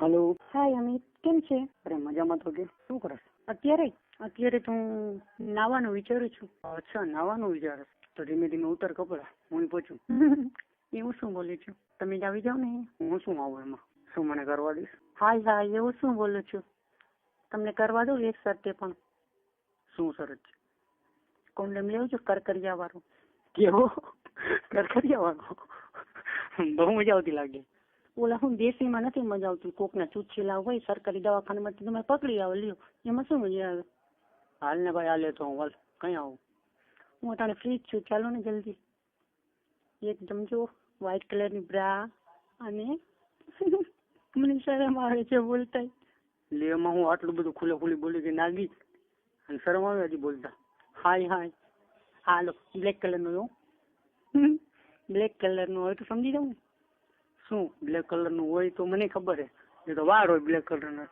Hello. હાય અમિત, કેમ છે? અરે મજામાં તો કે શું કરે? અત્યારે તો હું નાવાનું વિચારું છું. અચ્છા, નાવાનું વિચારે તો ધીમે ધીમે ઉતર કપડા, હું પહોંચું. એવું શું બોલું છું? તમે જ આવી જાઓ ને. હું શું આવું એમાં? શું મને કરવા દઈશ? હાય એવું શું બોલું છું? તમને કરવા દઉં એક શરતે પણ. શું શરત છે? કોન્ડમ લેવું છું કરકરિયા વાળો. કેવો? કરકરિયા વાળો? બહુ મજા આવતી લાગે. ઓલા હું દેશીમાં નથી મજા આવતી, કોકના ચૂચીલા હોય સરકારી દવાખાનામાંથી તમે પકડી આવો લ્યો, એમાં શું મજા આવે? હાલ ને ભાઈ, હાલે તો હું હાલ કઈ આવું? હું અટાણે ફ્રી જ છું, ચાલો ને જલ્દી. એકદમ જો વ્હાઈટ કલરની બ્રા અને મને શરમ આવે છે બોલતા. લે એમાં હું આટલું બધું ખુલ્લી બોલી કે નાગી અને શરમ આવે હજી બોલતા? હાય હાલો બ્લેક કલરનું જો. બ્લેક કલરનું હોય તો સમજી જાઉં ને. શું બ્લેક કલરનું હોય તો મને ખબર હે, એ તો વાર હોય બ્લેક કલરના.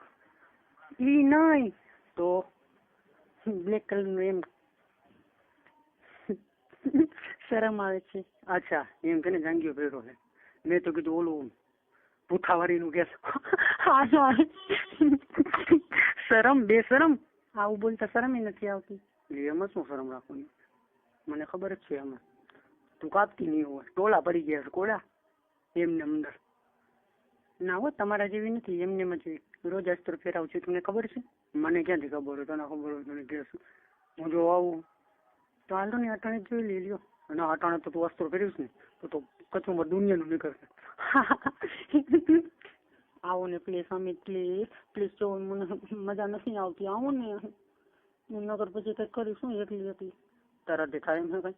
ઈ નહીં તો બ્લેક કલરનું એમ. શરમ આવે છે. અચ્છા, એમ કે જાંગીઓ પહેરો છે. મેં તો કીધું ઓલું ભૂથાવાળીનું કેસ. શરમ બેશરમ આવું બોલતા શરમ નથી આવતી. એમાં શું શરમ રાખવાની? મને ખબર જ છે એમાં. તું કાપતી નહીં હોય, ટોળા પડી ગયા છે કોળા એમને અંદર. ના હો, તમારા જેવી નથી, એમને જ રોજ અસ્ત્ર ફેરાવું છું, તમને ખબર છે? મને ક્યાંથી ખબર હોય? તને ખબર હોય તને કેસ. હું જો આવું તો હાલો ને અટાણે જોઈ લઈ લ્યો. અને હટાણે તો તું અસ્ત્રો ફેરવીશ ને તો કચુંબર દુનિયાનું નીકળશે. આવો ને પ્લીઝ અમિત, પ્લીઝ જો મને મજા નથી આવતી, આવો ને. હું નગર પછી કઈ કરીશું એકલી. તારા દેખાય એમ છે કઈ?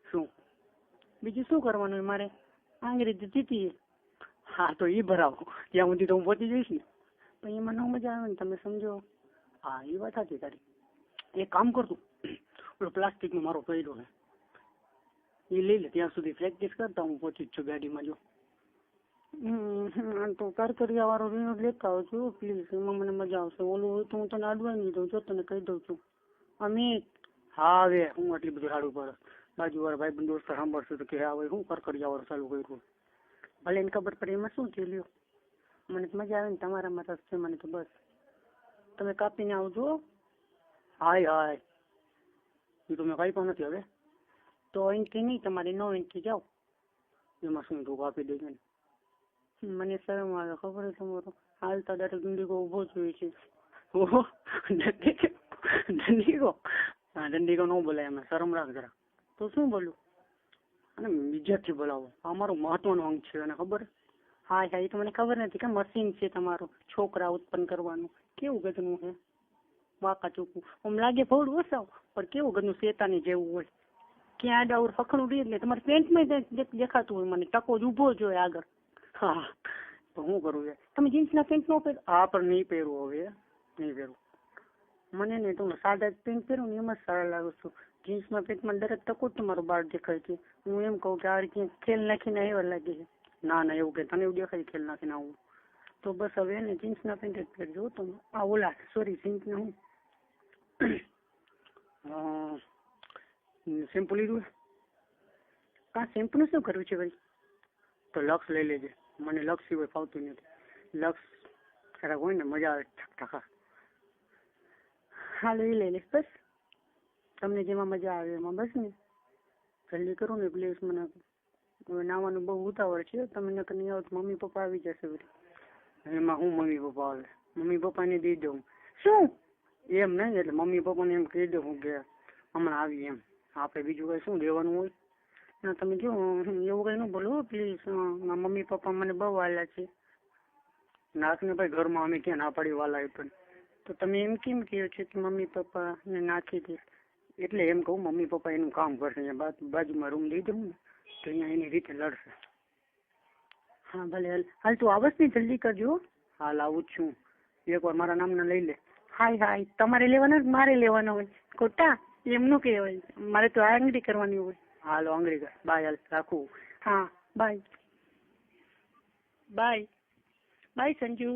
શું બીજું શું કરવાનું હોય મારે? આંગળી દીધી. હા તો ઈ ભરાવો, ત્યાં સુધી તો હું પહોંચી જઈશ ને. પણ એમાં ન મજા આવે ને, તમે સમજો. હા એ વાત સાચી તારી. એક કામ કરતું, ઓલો પ્લાસ્ટિક નો મારો પડ્યો છે એ લઈ લે, ત્યાં સુધી પ્રેક્ટિસ કરતા હું પહોંચી જ છું ગાડીમાં. જો તો કરકરિયા વાળો રીનો લેતા આવજો પ્લીઝ, એમાં મને મજા આવશે. ઓલું હોય તો હું તને અડવાઈ નહીં દઉં, જો તને કહી દઉં છું અમિત. હા હવે હું આટલી બધું સારું પડે બાજુ વાળા ભાઈ બંધ દોસ્ત સાંભળશે તો કે હા ભાઈ હું કરકરિયા વાળો ચાલુ કર્યું. ભલે એને ખબર પડે, એમાં શું થયું લ્યો. મને તો મજા આવે ને, તમારામાં રસ છે મને તો. બસ તમે કાપીને આવજો. હાય એ તો મેં કઈ પણ નથી. હવે તો એન્ટ્રી નહીં તમારી, નો એન્ટ્રી જાઓ. એમાં શું તું કાપી દેજો ને? મને શરમ આવે ખબર છે તમારો. હાલતા ડાયરેક્ટ દંડીકો ઉભો જોઈએ છે. ઓહો, દંડીકો? હા દંડીકો ન બોલાય, એમાં શરમ રાખ જરા. તો શું બોલું? અને બીજાથી બોલાવો, આ મારું મહત્વનું અંગ છે, અને ખબર? હા એ તો મને ખબર નથી કે મશીન છે તમારું છોકરા ઉત્પન્ન કરવાનું. કેવું ગધનું છે, વાંકા ચોખ્ખું. આમ લાગે ફોડું વસાવ, પણ કેવું ગધનું શેતાની જેવું હોય. ક્યાં ડાઉર ફખણું રહી એટલે તમારે પેન્ટમાં દેખાતું હોય. મને ટકો જ ઉભો જોઈએ આગળ. હા તો શું કરવું યાર? તમે જીન્સના પેન્ટ નો પહેરો? હા પણ નહીં પહેરવું, હવે નહીં પહેરવું. મને નહીં, તમે સાદા પેન્ટ પહેરો ને એમાં જ સારા લાગો છો. જીન્સના પેન્ટમાં દરેક ટકો જ તમારો બાર દેખાય છે. હું એમ કહું કે આ રીતે ખેલ નાખીને એવા લાગે છે. ના એવું કે તને એવું દેખાય ખેલ નાખીને આવું? તો બસ હવે એને જીન્સના પેન્ટ જ પહેરજો તમે. આ ઓલા સોરી જીન્સના હું શેમ્પુ લીધું? કાં શેમ્પૂનું શું કરવું છે ભાઈ? તો લક્સ લઈ લેજે, મને લક્સ સિવાય ફાવતું નથી. લક્સ ખરાબ હોય ને મજા આવે ઠાકા. હાલો એ લઈ લઈશ બસ, તમને જેમાં મજા આવે એમાં. બસ ને જલ્દી કરો ને પ્લીઝ. મને હવે નાવાનું બહુ ઉતાવળ છે. તમે નકર નહીં આવો તો મમ્મી પપ્પા આવી જશે બધી. એમાં હું મમ્મી પપ્પા આવે? મમ્મી પપ્પાને દઈ દઉં. શું એમ નહીં, એટલે મમ્મી પપ્પાને એમ કહી દઉં કે હમણાં આવી એમ. આપણે બીજું કઈ શું દેવાનું હોય? ના તમે જો એવું કઈ ન બોલો પ્લીઝ. મમ્મી પપ્પા મને બહુ વાલા છે. નાખ ને ભાઈ, ઘરમાં અમે ક્યાં ના પાડી વાલા પણ. તો તમે એમ કેમ કહો છો કે મમ્મી પપ્પા ને નાખી દે? એટલે એમ કહું મમ્મી પપ્પા એનું કામ કરશે, અહીંયા બાજુમાં રૂમ દઈ દઉં ને તો અહીંયા એની રીતે લડશે. હા ભલે હાલ તું આવસ ને જલ્દી કરજો. હાલ આવું જ છું, એકવાર મારા નામના લઈ લે. હાય તમારે લેવાનો મારે લેવાનો હોય? ખોટા એમનું કહેવાય, મારે તો આંગળી કરવાની હોય. હાલો આંગળી કર. બાય, હાલ રાખું. હા બાય સંજુ.